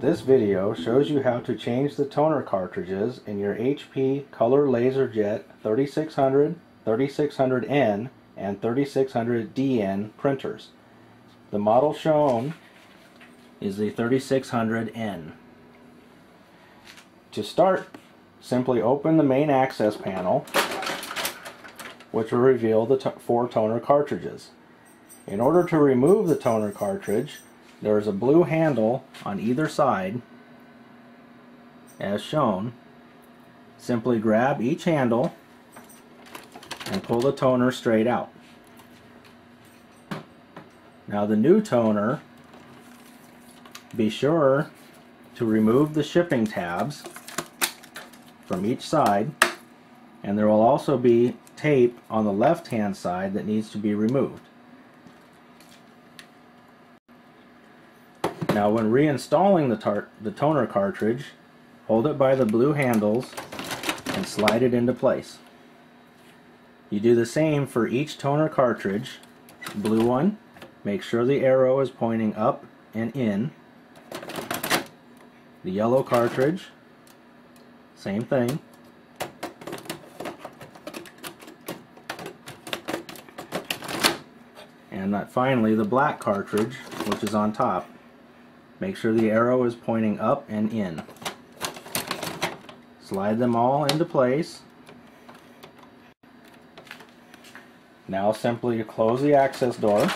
This video shows you how to change the toner cartridges in your HP Color LaserJet 3600, 3600N, and 3600DN printers. The model shown is the 3600N. To start, simply open the main access panel, which will reveal the 4 toner cartridges. In order to remove the toner cartridge, there is a blue handle on either side, as shown. Simply grab each handle and pull the toner straight out. Now the new toner, be sure to remove the shipping tabs from each side, and there will also be tape on the left hand side that needs to be removed. Now when reinstalling the toner cartridge, hold it by the blue handles and slide it into place. You do the same for each toner cartridge. Blue one, make sure the arrow is pointing up and in. The yellow cartridge, same thing. And finally the black cartridge, which is on top. Make sure the arrow is pointing up and in. Slide them all into place. Now simply close the access door,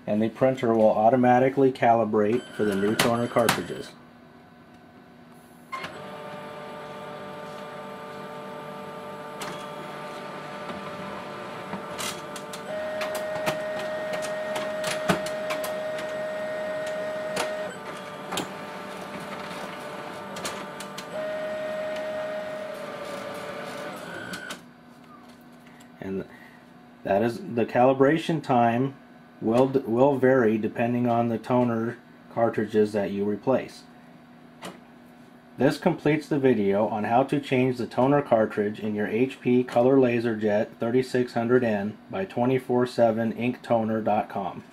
and the printer will automatically calibrate for the new toner cartridges. And that is, the calibration time will vary depending on the toner cartridges that you replace. This completes the video on how to change the toner cartridge in your HP Color LaserJet 3600N by 247inktoner.com.